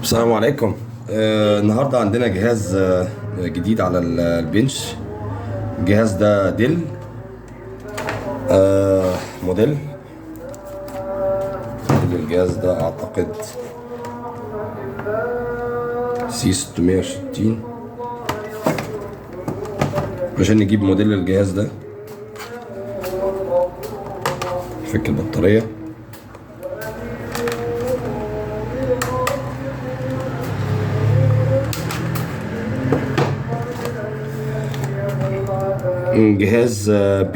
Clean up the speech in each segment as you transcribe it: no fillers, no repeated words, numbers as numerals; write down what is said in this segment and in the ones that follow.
السلام عليكم. النهارده عندنا جهاز جديد على البنش. الجهاز ده ديل موديل. الجهاز ده اعتقد سي 660. عشان نجيب موديل الجهاز ده فك البطارية. جهاز B17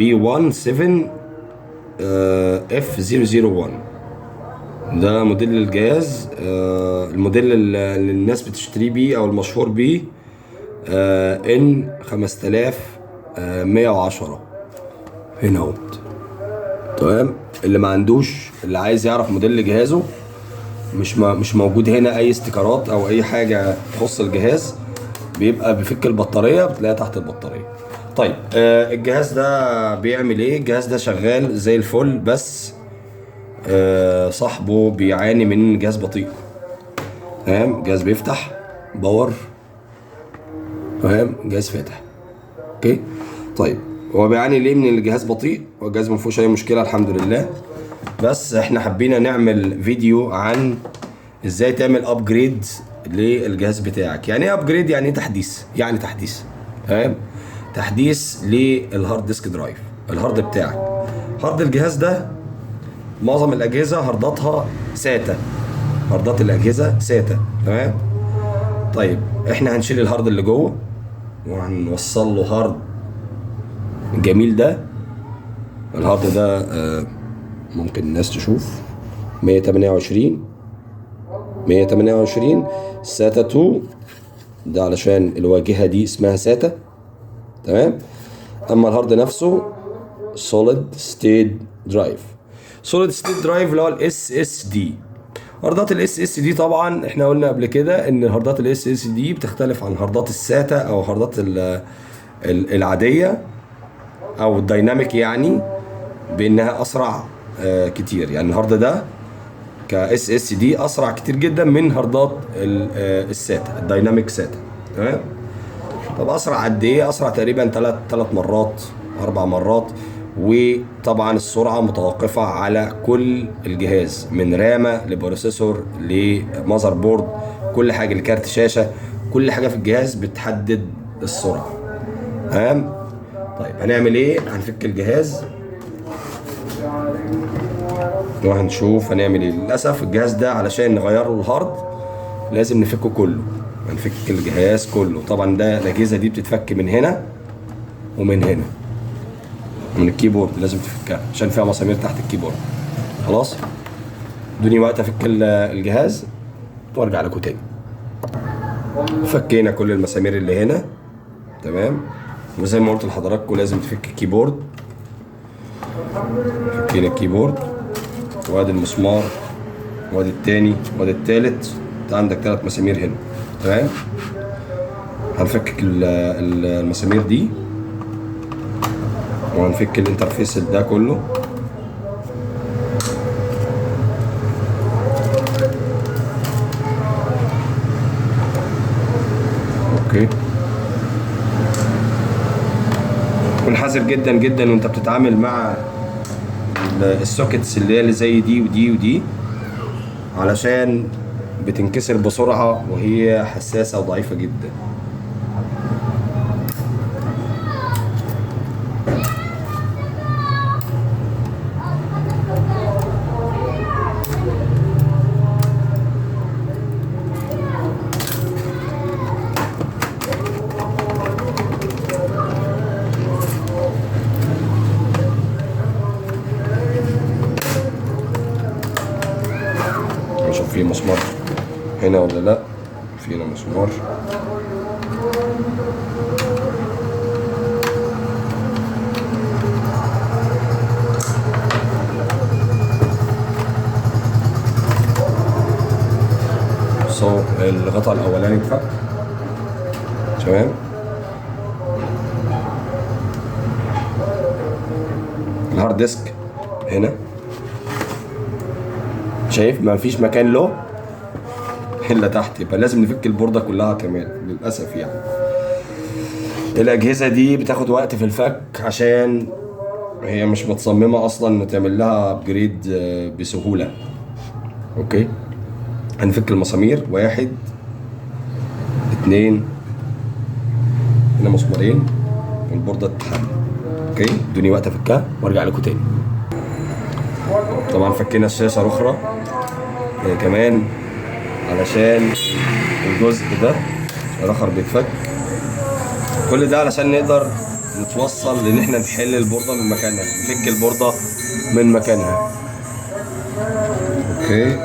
F001. ده موديل الجهاز، الموديل اللي الناس بتشتريه بيه او المشهور بيه N5110 هنا اهوت. تمام. اللي ما عندوش، اللي عايز يعرف موديل جهازه، مش موجود هنا اي استيكرات او اي حاجه تخص الجهاز. بيبقى بيفك البطاريه، بتلاقيها تحت البطاريه. طيب الجهاز ده بيعمل ايه؟ الجهاز ده شغال زي الفل، بس صاحبه بيعاني من جهاز بطيء. تمام. جهاز بيفتح باور، تمام، جهاز فاتح. اوكي. طيب هو بيعاني ليه من الجهاز بطيء؟ والجهاز ما فيهوش اي مشكله الحمد لله، بس احنا حبينا نعمل فيديو عن ازاي تعمل ابجريد للجهاز بتاعك. يعني ايه ابجريد؟ يعني ايه تحديث؟ يعني تحديث. تمام. تحديث للهارد ديسك درايف، الهارد بتاعك. هارد الجهاز ده معظم الاجهزه هارداتها ساتا، هاردات الاجهزه ساتا. تمام. طيب احنا هنشيل الهارد اللي جوه وهنوصل له هارد الجميل ده. الهارد ده ممكن الناس تشوف 128 ساتا 2. ده علشان الواجهه دي اسمها ساتا. تمام. اما الهارد نفسه سوليد ستيت درايف. سوليد ستيت درايف اللي هو الاس اس دي. هاردات الاس اس دي طبعا احنا قلنا قبل كده ان هاردات الاس اس دي بتختلف عن هاردات الساتا او هاردات العاديه او الدايناميك، يعني بانها اسرع كتير. يعني الهارد ده كاس اس دي اسرع كتير جدا من هاردات الساتا، الدايناميك ساتا. تمام. طب اسرع قد ايه؟ اسرع تقريبا 3 مرات 4 مرات. وطبعا السرعه متوقفه على كل الجهاز، من رامه لبروسيسور لمذر بورد، كل حاجه، لكارت شاشه، كل حاجه في الجهاز بتحدد السرعه. تمام. طيب هنعمل ايه؟ هنفك الجهاز وهنشوف هنعمل ايه. للاسف الجهاز ده علشان نغير له الهارد لازم نفكه كله. هنفك الجهاز كله. طبعا ده الاجهزه دي بتتفك من هنا ومن هنا، من الكيبورد لازم تفكها عشان فيها مسامير تحت الكيبورد. خلاص. ادوني وقت افك الجهاز وارجع لكم تاني. فكينا كل المسامير اللي هنا. تمام. وزي ما قلت لحضراتكم لازم تفك الكيبورد. فكينا الكيبورد، وادي المسمار، وادي التاني، وادي التالت. انت عندك 3 مسامير هنا. تمام. هنفكك المسامير دي وهنفك الانترفيس ده كله. اوكي. كن حذر جدا جدا وانت بتتعامل مع السوكيتس اللي زي دي ودي ودي، علشان بتنكسر بسرعة وهي حساسة وضعيفة جدا. نشوف في مسمار هنا ولا لا. في هنا مسمار. الغطاء الاولاني اتفك. تمام. الهارد ديسك هنا، شايف ما فيش مكان له. الا تحت، يبقى لازم نفك البورده كلها كمان للاسف يعني. الاجهزه دي بتاخد وقت في الفك عشان هي مش متصممه اصلا ان تعمل لها ابجريد بسهوله. اوكي، هنفك المسامير، 1 2، هنا مسمارين والبورده تتحل. اوكي، ادوني وقت افكها وارجع لكم تاني. طبعا فكينا الشاشه الاخرى كمان علشان الجزء ده الاخر بيتفك. كل ده علشان نقدر نتوصل لان احنا نحل البورده من مكانها، نفك البورده من مكانها. اوكي،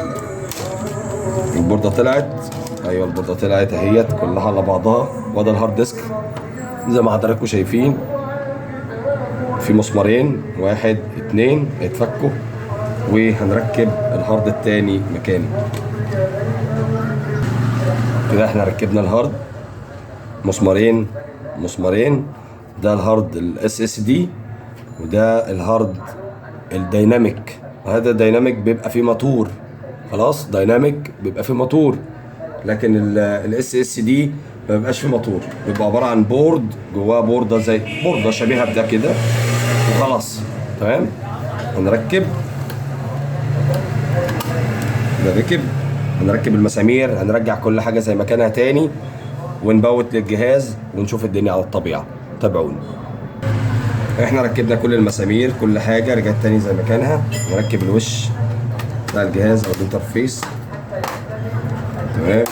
البورده طلعت، ايوه البورده طلعت اهيت كلها على بعضها. وده الهارد ديسك زي ما حضراتكم شايفين، في مسمارين 1 2 هيتفكوا، وهنركب الهارد التاني مكانه. كده احنا ركبنا الهارد، مسمارين مسمارين. ده الهارد الاس اس دي، وده الهارد الديناميك. وهذا الديناميك بيبقى فيه موتور، خلاص ديناميك بيبقى فيه موتور، لكن الاس اس دي ما بيبقاش فيه موتور، بيبقى عباره عن بورد جواه بورده زي بورده شبيهه بده كده وخلاص. تمام، هنركب ده ركب، هنركب المسامير، هنرجع كل حاجه زي مكانها تاني، ونبوت للجهاز ونشوف الدنيا على الطبيعه. تابعوني. احنا ركبنا كل المسامير، كل حاجه رجعت تاني زي مكانها. نركب الوش بتاع الجهاز او الانترفيس. تمام،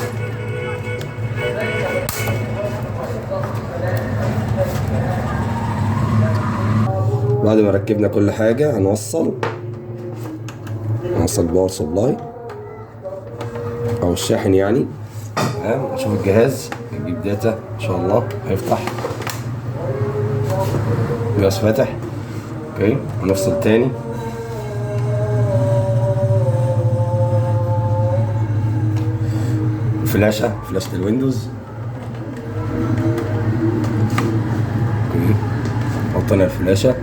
بعد ما ركبنا كل حاجه هنوصل باور سبلاي او الشاحن يعني. تمام، نشوف الجهاز، نجيب داتا ان شاء الله. هيفتح، الجهاز فاتح. اوكي، هنفصل تاني. فلاشة الويندوز. اوكي، حطينا الفلاشة.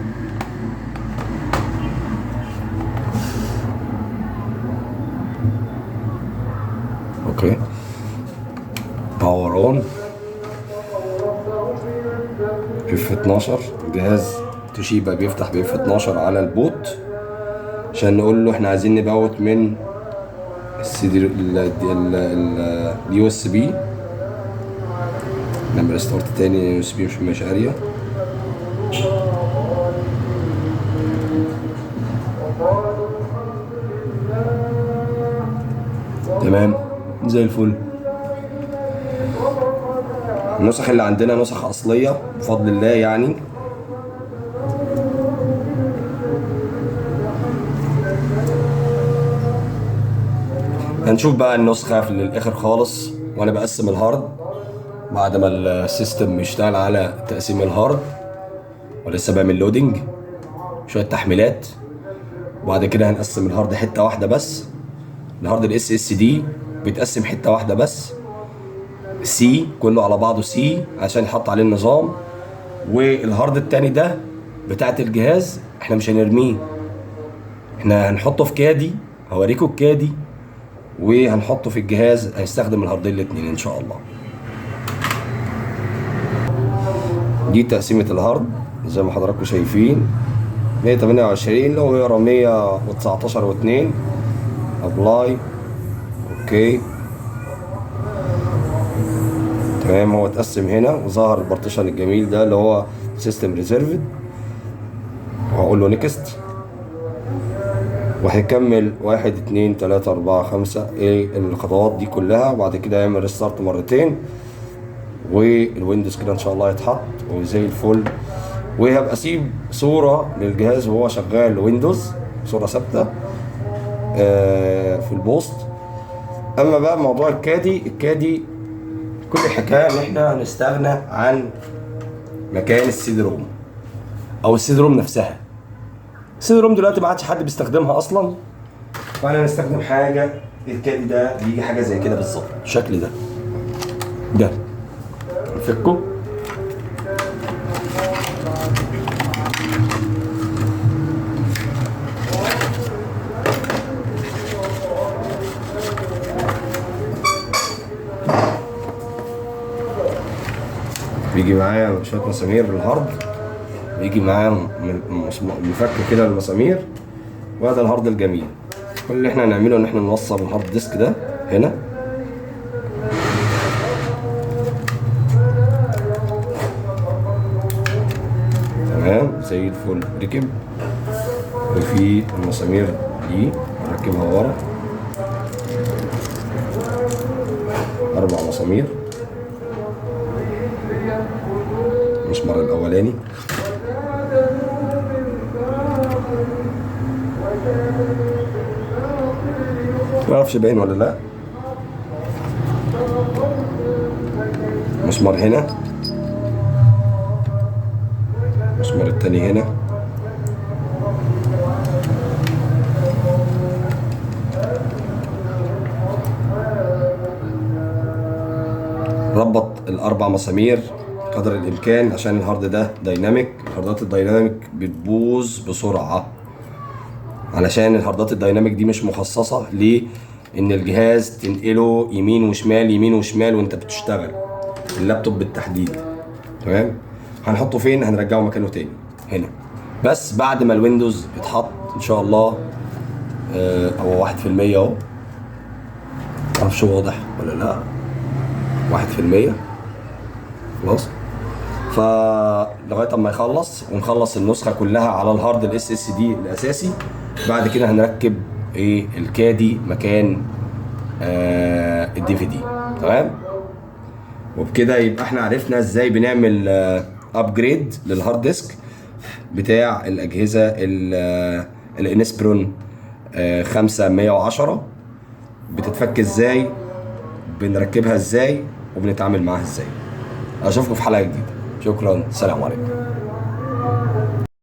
اوكي، باور اون، اف 12. الجهاز توشيبا بيفتح باف 12 على البوت عشان نقول له احنا عايزين نبوت من السي دي اليو اس بي. نعمل ريستارت تاني، اليو اس بي مش قاريه. تمام زي الفل. النسخ اللي عندنا نسخ اصليه بفضل الله يعني. هنشوف بقى النسخه في الاخر خالص وانا بقسم الهارد بعد ما السيستم يشتغل على تقسيم الهارد، ولسه بعمل لودنج شويه تحميلات. وبعد كده هنقسم الهارد حته واحده بس. الهارد الاس اس دي بيتقسم حته واحده بس، سي كله على بعضه سي عشان يحط عليه النظام. والهارد التاني ده بتاعت الجهاز احنا مش هنرميه، احنا هنحطه في كادي، هوريكم الكادي، وهنحطه في الجهاز. هيستخدم الهاردين الاتنين ان شاء الله. دي تقسيمة الهارد زي ما حضراتكم شايفين، 128 لو هي 119 و2. ابلاي، اوكي تمام. هو اتقسم هنا وظهر البارتيشن الجميل ده اللي هو سيستم ريزيرفد، وهقول له نيكست، وهيكمل 1 2 3 4 5 الخطوات دي كلها. وبعد كده يعمل ريستارت مرتين، والويندوز كده ان شاء الله يتحط وزي الفل. وهبقى اسيب صوره للجهاز وهو شغال ويندوز، صوره ثابته في البوست. اما بقى موضوع الكادي كل الحكايه ان احنا هنستغنى عن مكان السيدي روم او السيدي روم نفسها. السيدي روم دلوقتي ما عادش حد بيستخدمها اصلا، فانا هنستخدم حاجه. الكادي ده بيجي حاجه زي كده بالظبط، الشكل ده نفكه. بيجي معايا شويه مسامير الهارد، بيجي معايا مفك كده للمسامير، وهذا الهارد الجميل. كل اللي احنا هنعمله ان احنا نوصل الهارد ديسك ده هنا، تمام زي الفل ركب. وفي المسامير دي نركبها ورا، 4 مسامير. المسمار الاولاني معرفش باين ولا لا. مسمار هنا، المسمار التاني هنا، ربط ال4 مسامير قدر الامكان عشان الهارد ده دايناميك. الهاردات الدايناميك بتبوظ بسرعه، علشان الهاردات الدايناميك دي مش مخصصه لان الجهاز تنقله يمين وشمال يمين وشمال وانت بتشتغل، اللابتوب بالتحديد. تمام. هنحطه فين؟ هنرجعه مكانه تاني هنا، بس بعد ما الويندوز يتحط ان شاء الله. هو 1% اهو، معرفش واضح ولا لا. 1% خلاص. فلغايه اما يخلص ونخلص النسخه كلها على الهارد الاس اس دي الاساسي، بعد كده هنركب ايه الكادي مكان الدي في دي. تمام. وبكده يبقى احنا عرفنا ازاي بنعمل ابجريد للهارد ديسك بتاع الاجهزه الانسبرون 5110 بتتفك ازاي، بنركبها ازاي، وبنتعامل معاها ازاي. اشوفكم في حلقه جديده. شكرا، السلام عليكم.